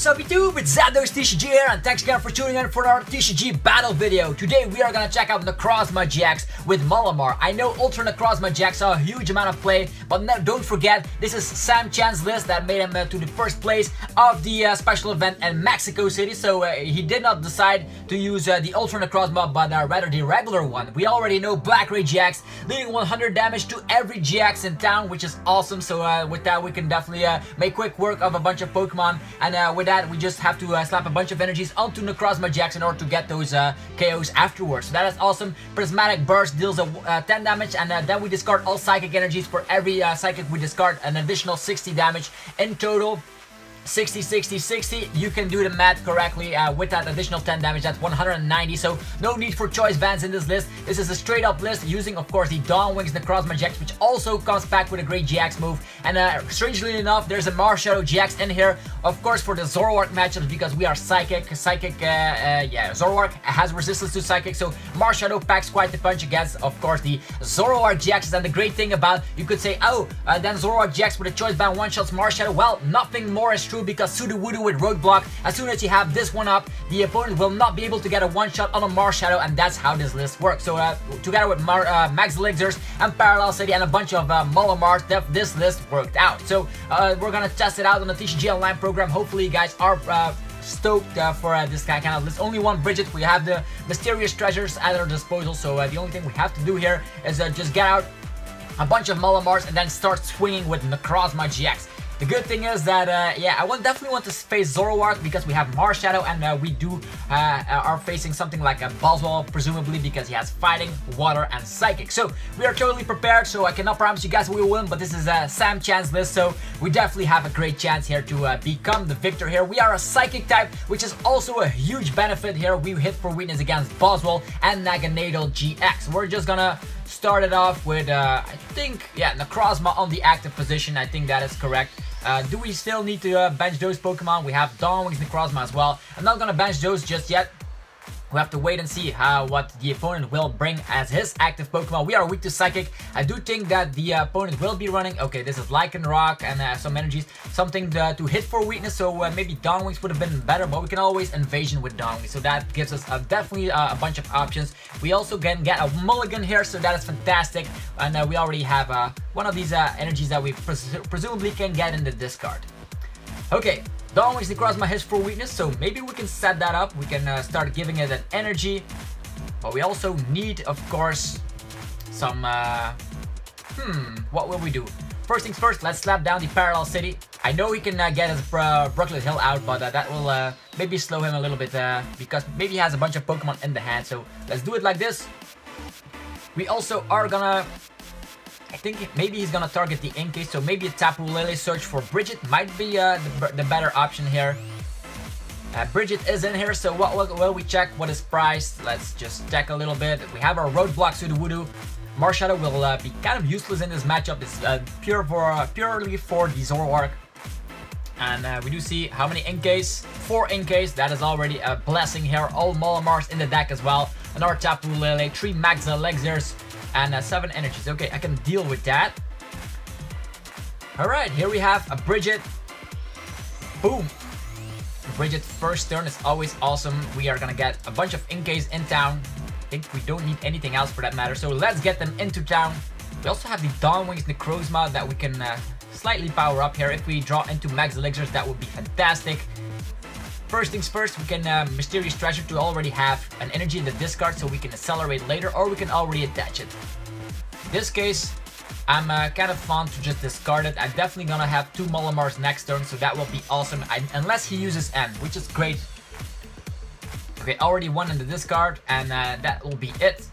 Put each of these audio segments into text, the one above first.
Sup YouTube, it's TCG here, and thanks again for tuning in for our TCG battle video. Today we are gonna check out Necrozma-GX with Malamar. I know Ultra Necrozma-GX saw a huge amount of play, but don't forget, this is Sam Chen's list that made him to the first place of the special event in Mexico City. So he did not decide to use the Ultra Necrozma, but rather the regular one. We already know Black Ray GX dealing 100 damage to every GX in town, which is awesome. So with that, we can definitely make quick work of a bunch of Pokemon, and with that, we just have to slap a bunch of energies onto Necrozma-GX in order to get those KOs afterwards. So that is awesome. Prismatic Burst deals 10 damage, and then we discard all Psychic energies. For every Psychic we discard, an additional 60 damage in total. 60, 60, 60. You can do the math correctly with that additional 10 damage. That's 190. So no need for choice bands in this list. This is a straight up list using, of course, the Dawn Wings Necrozma-GX, which also comes back with a great GX move. And strangely enough, there's a Marshadow-GX in here, of course, for the Zoroark matchups, because we are Psychic. Zoroark has resistance to Psychic, so Marshadow packs quite the punch against, of course, the Zoroark GXs. And the great thing about, you could say, oh, then Zoroark GX with a choice band one-shots Marshadow. Well, nothing more is true, because Sudowoodo with Roadblock, as soon as you have this one up, the opponent will not be able to get a one-shot on a Marshadow, and that's how this list works. So together with Max Elixirs and Parallel City and a bunch of Malamars, this list worked out. So we're gonna test it out on the TCG Online program. Hopefully you guys are stoked for this kind of list. Only one Brigette. We have the Mysterious Treasures at our disposal, so the only thing we have to do here is just get out a bunch of Malamars and then start swinging with Necrozma-GX. The good thing is that, yeah, I definitely want to face Zoroark because we have Marshadow, and we are facing something like a Buzzwole, presumably, because he has Fighting, Water, and Psychic. So we are totally prepared, so I cannot promise you guys we will win, but this is Sam Chen's list, so we definitely have a great chance here to become the victor here. We are a Psychic type, which is also a huge benefit here. We hit for weakness against Buzzwole and Marshadow-GX. We're just gonna start it off with, I think, yeah, Necrozma on the active position. I think that is correct. Do we still need to bench those Pokemon? We have Dawn Wings Necrozma as well. I'm not gonna bench those just yet. We have to wait and see what the opponent will bring as his active Pokemon. We are weak to Psychic. I do think that the opponent will be running, okay, this is Lycanroc and some energies, something to hit for weakness, so maybe Dawn Wings would have been better, but we can always Invasion with Dawn Wings, so that gives us definitely a bunch of options. We also can get a Mulligan here, so that is fantastic, and we already have one of these energies that we presumably can get in the discard. Okay. Dawn Wings Necrozma hits for weakness, so maybe we can set that up. We can start giving it an energy, but we also need, of course, some, what will we do? First things first, let's slap down the Parallel City. I know he can get his Brooklet Hill out, but that will maybe slow him a little bit, because maybe he has a bunch of Pokemon in the hand, so let's do it like this. We also are gonna, I think maybe he's gonna target the Inkay, so maybe a Tapu Lele search for Brigette might be the better option here. Brigette is in here, so what will we check? What is priced? Let's just check a little bit. We have our Roadblock Sudowoodo. Marshadow will be kind of useless in this matchup. It's purely for the Zoroark. And we do see how many Inkays? 4 Inkays. That is already a blessing here. All Malamars in the deck as well. Another Tapu Lele, 3 Max Elixirs, and 7 energies. Okay, I can deal with that. Alright, here we have a Brigette. Boom! Brigette first turn is always awesome. We are gonna get a bunch of Inkays in town. I think we don't need anything else for that matter, so let's get them into town. We also have the Dawn Wings Necrozma that we can slightly power up here. If we draw into Max Elixirs, that would be fantastic. First things first, we can Mysterious Treasure to already have an energy in the discard, so we can accelerate later, or we can already attach it. In this case, I'm kind of fond to just discard it. I'm definitely gonna have 2 Malamars next turn, so that will be awesome, unless he uses N, which is great. Okay, already 1 in the discard, and that will be it.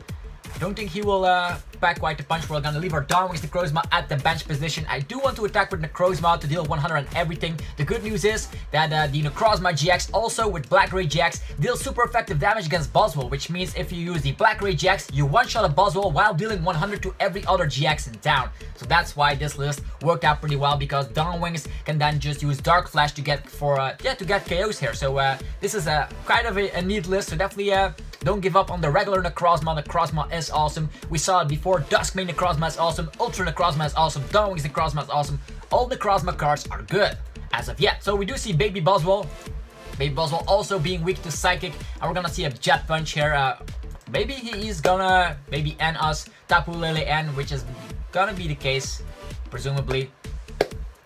I don't think he will pack quite a punch. We're gonna leave our Dawn Wings Necrozma at the bench position. I do want to attack with Necrozma to deal 100 on everything. The good news is that the Necrozma-GX also with Black Ray GX deals super effective damage against Buzzwole, which means if you use the Black Ray GX, you one-shot a Buzzwole while dealing 100 to every other GX in town. So that's why this list worked out pretty well, because Dawn Wings can then just use Dark Flash to get KOs here. So this is kind of a neat list. So definitely don't give up on the regular Necrozma. Necrozma is awesome. We saw it before. Duskmane Necrozma is awesome. Ultra Necrozma is awesome. Dawn Wings Necrozma is awesome. All Necrozma cards are good as of yet. So we do see Baby Buzzwole. Baby Buzzwole also being weak to Psychic, and we're gonna see a Jet Punch here. Maybe he is gonna end us Tapu Lele-N, which is gonna be the case, presumably.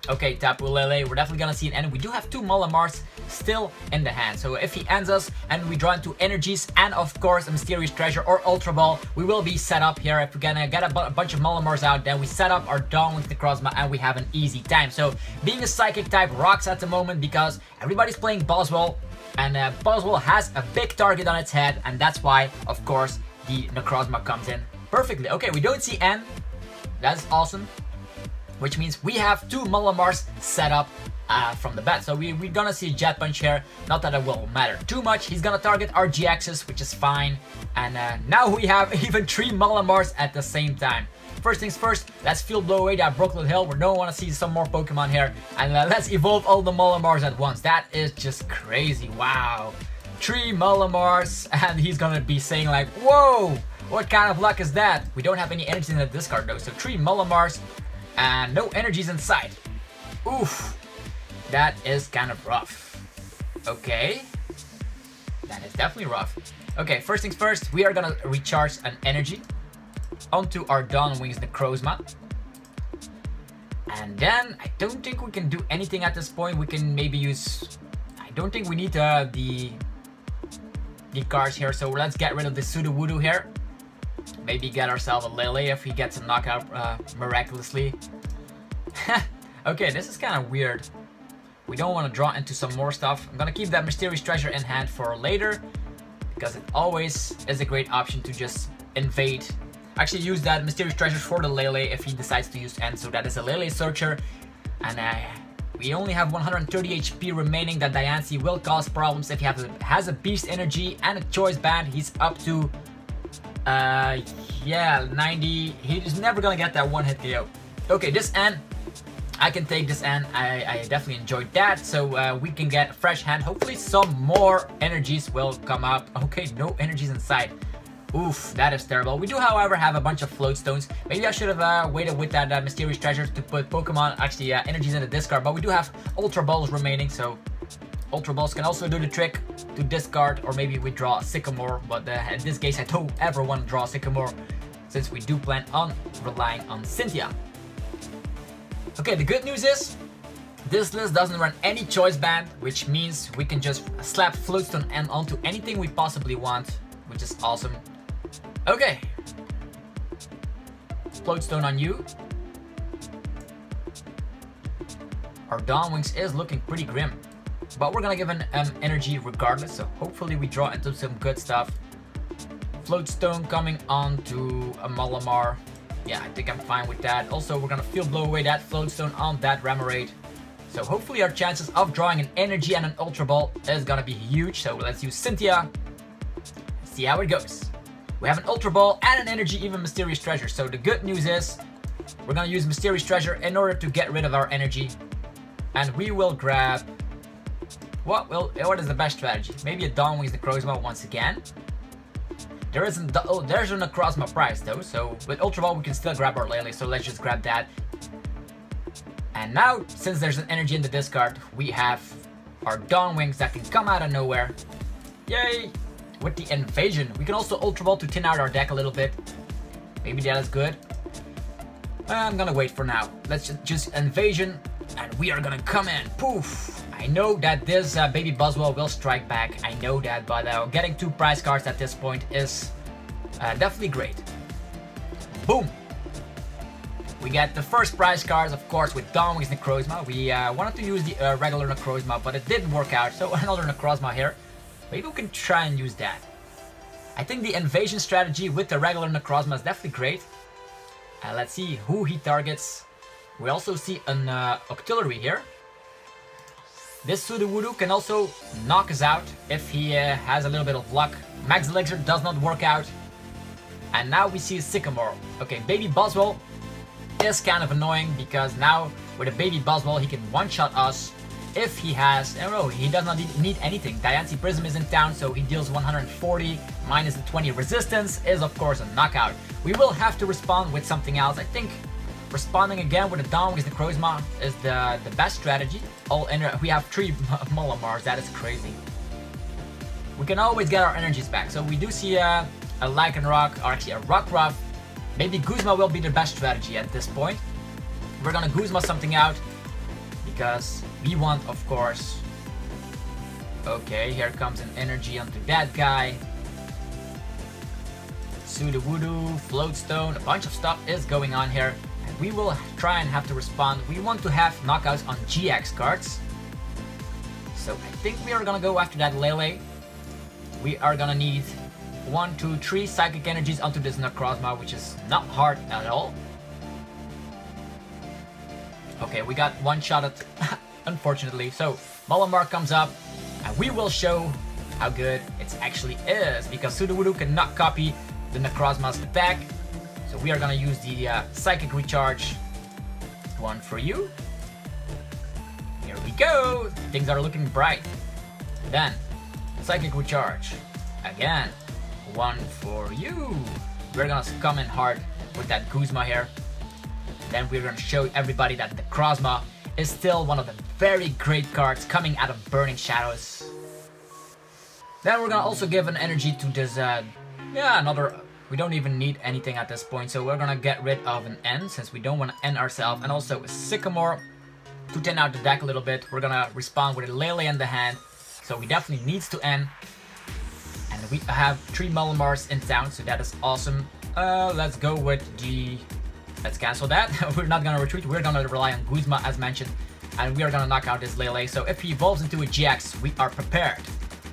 Okay, Tapu Lele, we're definitely gonna see an end. We do have 2 Malamars still in the hand, so if he ends us and we draw into energies and of course a Mysterious Treasure or Ultra Ball, we will be set up here. If we're gonna get a bunch of Malamars out, then we set up our Dawn with Necrozma and we have an easy time. So being a Psychic type rocks at the moment because everybody's playing Buzzwole, and Buzzwole has a big target on its head, and that's why of course the Necrozma comes in perfectly. Okay, we don't see N. That's awesome. Which means we have 2 Malamars set up from the bat. So we're gonna see a Jet Punch here. Not that it will matter too much. He's gonna target our GXs, which is fine. And now we have even 3 Malamars at the same time. First things first, let's Field Blow away that Brooklyn Hill. We don't want to see some more Pokemon here. And let's evolve all the Malamars at once. That is just crazy. Wow. 3 Malamars, and he's gonna be saying like, whoa, what kind of luck is that? We don't have any energy in the discard though. So 3 Malamars. And no energies inside. Oof. That is kind of rough. Okay. That is definitely rough. Okay, first things first, we are gonna recharge an energy onto our Dawn Wings Necrozma. And then, I don't think we can do anything at this point. We can maybe use... I don't think we need the cards here, so let's get rid of the Sudowoodo here. Maybe get ourselves a Lele if he gets a knockout miraculously. Okay, this is kind of weird. We don't want to draw into some more stuff. I'm gonna keep that Mysterious Treasure in hand for later, because it always is a great option to just invade. Actually use that Mysterious Treasure for the Lele if he decides to use N. So that is a Lele Searcher. And we only have 130 HP remaining. That Diancie will cause problems if he has a Beast Energy and a Choice Band. He's up to... yeah, 90. He's never gonna get that one hit KO. Okay, this N, I can take this N. I definitely enjoyed that. So we can get a fresh hand. Hopefully some more energies will come up. Okay, no energies inside. Oof, that is terrible. We do, however, have a bunch of Float Stones. Maybe I should have waited with that Mysterious Treasure to put Pokemon, actually energies in the discard. But we do have Ultra Balls remaining, so Ultra Balls can also do the trick to discard, or maybe we draw a Sycamore, but in this case I don't ever want to draw a Sycamore, since we do plan on relying on Cynthia. Okay, the good news is, this list doesn't run any Choice Band, which means we can just slap Float Stone and onto anything we possibly want, which is awesome. Okay. Float Stone on you. Our Dawn Wings is looking pretty grim. But we're gonna give an energy regardless, so hopefully we draw into some good stuff. Float Stone coming on to a Malamar. Yeah, I think I'm fine with that. Also, we're gonna Field Blow away that Float Stone on that Remoraid. So hopefully our chances of drawing an energy and an Ultra Ball is gonna be huge. So let's use Cynthia. See how it goes. We have an Ultra Ball and an energy, even Mysterious Treasure. So the good news is, we're gonna use Mysterious Treasure in order to get rid of our energy. And we will grab... What is the best strategy? Maybe a Dawn Wings Necrozma once again. There's a Necrozma prize though, so with Ultra Ball we can still grab our Lele, so let's just grab that. And now, since there's an energy in the discard, we have our Dawn Wings that can come out of nowhere. Yay! With the Invasion, we can also Ultra Ball to thin out our deck a little bit. Maybe that is good. I'm gonna wait for now. Let's just Invasion, and we are gonna come in. Poof! I know that this baby Buzzwole will strike back. I know that, but getting 2 prize cards at this point is definitely great. Boom! We get the first prize cards, of course, with Dawn Wings Necrozma. We wanted to use the regular Necrozma, but it didn't work out, so another Necrozma here. Maybe we can try and use that. I think the Invasion strategy with the regular Necrozma is definitely great. Let's see who he targets. We also see an Octillery here. This Sudowoodo can also knock us out if he has a little bit of luck. Max Elixir does not work out. And now we see a Sycamore. Okay, baby Buzzwole is kind of annoying because now with a baby Buzzwole he can one-shot us if he has... Oh, he does not need anything. Diancie Prism is in town, so he deals 140 minus the 20 resistance is of course a knockout. We will have to respond with something else. I think responding again with a Dawn with Necrozma is the best strategy. We have 3 Malamars, that is crazy. We can always get our energies back. So we do see a Lycanroc, or actually a Rockruff. Maybe Guzma will be the best strategy at this point. We're gonna Guzma something out because we want, of course. Okay, here comes an energy onto that guy. Sudowoodo, Float Stone, a bunch of stuff is going on here. And we will try and have to respond. We want to have knockouts on GX cards. So I think we are gonna go after that Lele. We are gonna need 1, 2, 3 psychic energies onto this Necrozma, which is not hard at all. Okay, we got one shot at unfortunately. So Malamar comes up and we will show how good it actually is, because Sudowoodo cannot copy the Necrozma's attack. So we are gonna use the psychic recharge. One for you. Here we go. Things are looking bright. Then psychic recharge again. One for you. We're gonna come in hard with that Guzma here. Then we're gonna show everybody that the Necrozma is still one of the very great cards coming out of Burning Shadows. Then we're gonna also give an energy to this, another. We don't even need anything at this point, so we're gonna get rid of an N since we don't want to end ourselves, and also a Sycamore to thin out the deck a little bit. We're gonna respond with a Lele in the hand, so we definitely needs to end. And we have 3 Malamars in town, so that is awesome. Let's go with the. Let's cancel that. We're not gonna retreat. We're gonna rely on Guzma as mentioned, and we are gonna knock out this Lele. So if he evolves into a GX, we are prepared.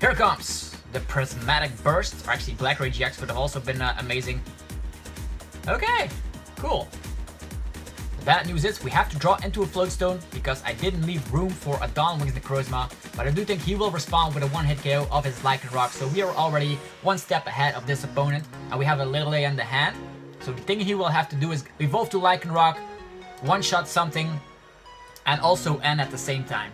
Here comes the Prismatic Burst, or actually Black Ray GX would have also been amazing. Okay, cool. The bad news is we have to draw into a Float Stone because I didn't leave room for a Dawn Wings Necrozma, but I do think he will respond with a one-hit KO of his Lycanroc, so we are already one step ahead of this opponent, and we have a Lele in the hand. So the thing he will have to do is evolve to Lycanroc, one-shot something, and also end at the same time.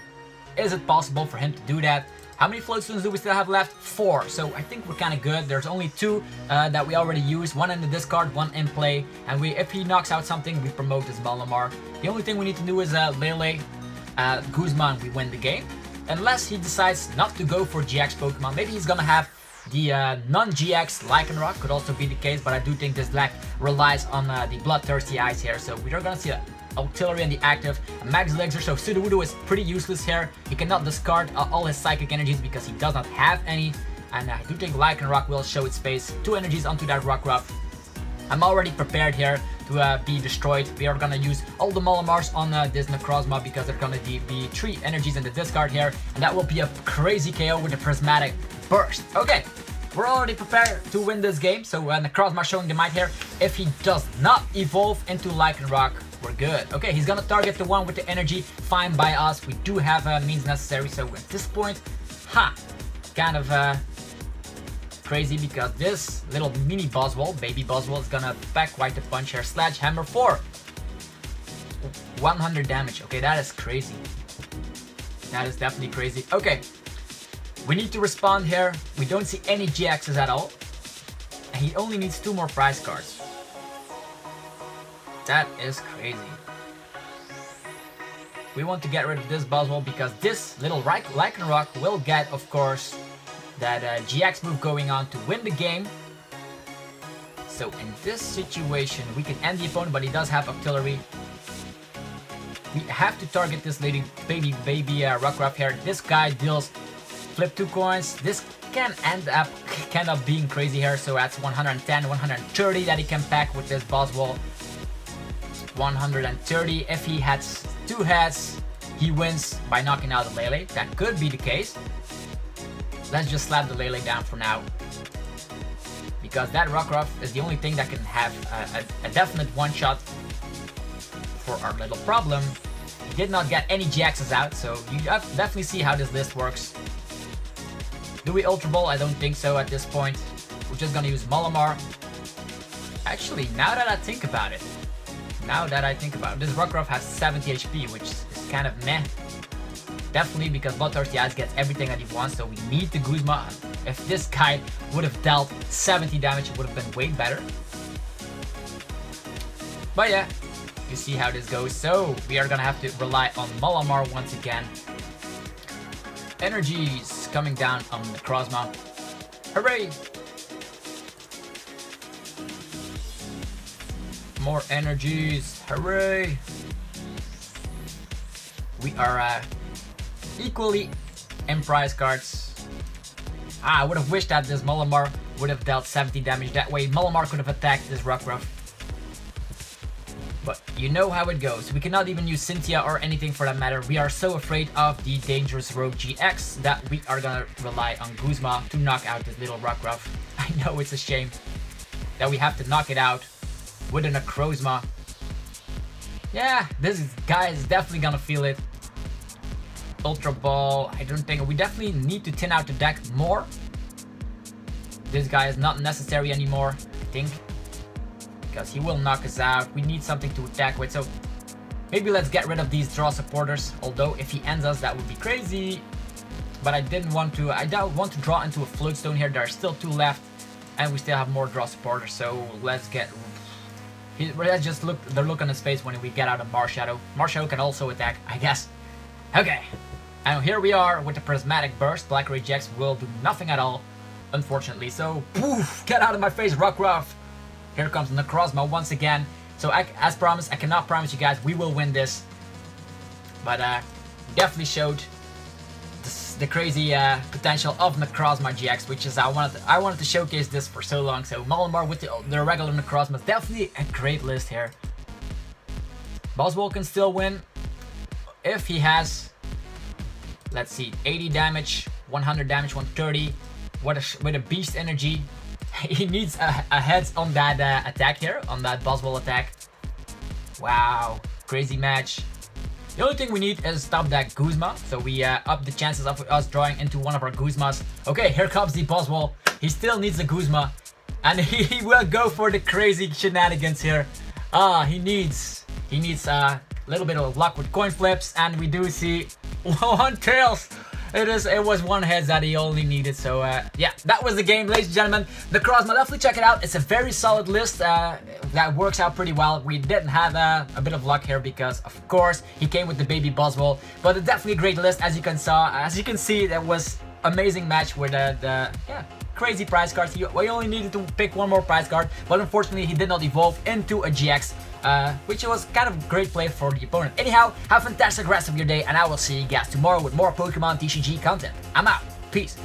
Is it possible for him to do that? How many Float Stones do we still have left? 4. So I think we're kind of good. There's only 2 that we already used. 1 in the discard, 1 in play. And if he knocks out something, we promote this Malamar. The only thing we need to do is Lele, Guzma, and we win the game. Unless he decides not to go for GX Pokemon. Maybe he's gonna have the non-GX Lycanroc, could also be the case, but I do think this deck relies on the Bloodthirsty Eyes here. So we are gonna see Artillery in the active, Max Elixir, so Sudowoodo is pretty useless here. He cannot discard all his psychic energies because he does not have any, and I do think Lycanroc will show its face. 2 energies onto that Rockruff. I'm already prepared here to be destroyed. We are gonna use all the Malamars on this Necrozma because they're gonna be 3 energies in the discard here, and that will be a crazy KO with the Prismatic Burst. Okay, we're already prepared to win this game, so Necrozma showing the might here. If he does not evolve into Lycanroc, we're good. Okay, he's gonna target the one with the energy. Fine by us. We do have means necessary. So at this point, kind of crazy because this little mini Buzzwole, baby Buzzwole, is gonna pack quite a punch here. Sledgehammer 4. 100 damage. Okay, that is crazy. That is definitely crazy. Okay, we need to respond here. We don't see any GXs at all. And he only needs 2 more prize cards. That is crazy. We want to get rid of this Buzzwole because this little Lycanroc will get, of course, that GX move going on to win the game. So in this situation, we can end the opponent, but he does have Artillery. We have to target this baby Rockruff here. This guy deals flip 2 coins. This can end up being crazy here. So that's 110, 130 that he can pack with this Buzzwole. 130. If he has 2 heads, he wins by knocking out the Lele. That could be the case. Let's just slap the Lele down for now, because that Rockruff is the only thing that can have a definite one-shot for our little problem. He did not get any GXs out, so you definitely see how this list works. Do we Ultra Ball? I don't think so at this point. We're just gonna use Malamar. Actually, now that I think about it, this Rockruff has 70 HP, which is kind of meh. Definitely because Bloodthirsty Eyes gets everything that he wants, so we need the Guzma. If this guy would have dealt 70 damage, it would have been way better. But yeah, You see how this goes. So we are gonna have to rely on Malamar once again. Energies coming down on the Necrozma. Hooray! More energies. Hooray! We are equally in prize cards. I would have wished that this Malamar would have dealt 70 damage. That way Malamar could have attacked this Rockruff. But you know how it goes. We cannot even use Cynthia or anything for that matter. We are so afraid of the dangerous Rogue GX that we are gonna rely on Guzma to knock out this little Rockruff. I know it's a shame that we have to knock it out with a Necrozma. Yeah, this guy is definitely gonna feel it. Ultra Ball, I don't think, we definitely need to thin out the deck more. This guy is not necessary anymore, I think, because he will knock us out. We need something to attack with, so maybe let's get rid of these draw supporters. Although if he ends us, that would be crazy. But I didn't want to, I don't want to draw into a Float Stone here. There are still 2 left, and we still have more draw supporters, so let's get... Let's just look the look on his face when we get out of Marshadow. Marshadow can also attack, I guess. Okay, and here we are with the Prismatic Burst. Lycanroc GX will do nothing at all, unfortunately. So, poof, get out of my face, Rockruff. Here comes Necrozma once again. So, as promised, I cannot promise you guys we will win this. But, definitely showed the crazy potential of Necrozma GX, which is I wanted to showcase this for so long. So Malamar with the regular Necrozma is definitely a great list here. Buzzwole can still win if he has, let's see, 80 damage, 100 damage, 130 with a beast energy. He needs a heads on that attack here, on that Buzzwole attack. Wow, crazy match. The only thing we need is stop that Guzma, so we up the chances of us drawing into one of our Guzmas. Okay, here comes the Buzzwole. He still needs a Guzma, and he will go for the crazy shenanigans here. He needs a little bit of luck with coin flips, and we do see 1 tails. It was 1 heads that he only needed. So yeah, that was the game, ladies and gentlemen. Necrozma, definitely check it out. It's a very solid list that works out pretty well. We didn't have a bit of luck here because, of course, he came with the baby Buzzwole. But it's definitely a great list, as you can see. That was amazing match with the crazy prize cards. We only needed to pick 1 more prize card, but unfortunately he did not evolve into a GX. Which was kind of great play for the opponent. Anyhow, have a fantastic rest of your day, and I will see you guys tomorrow with more Pokemon TCG content. I'm out. Peace.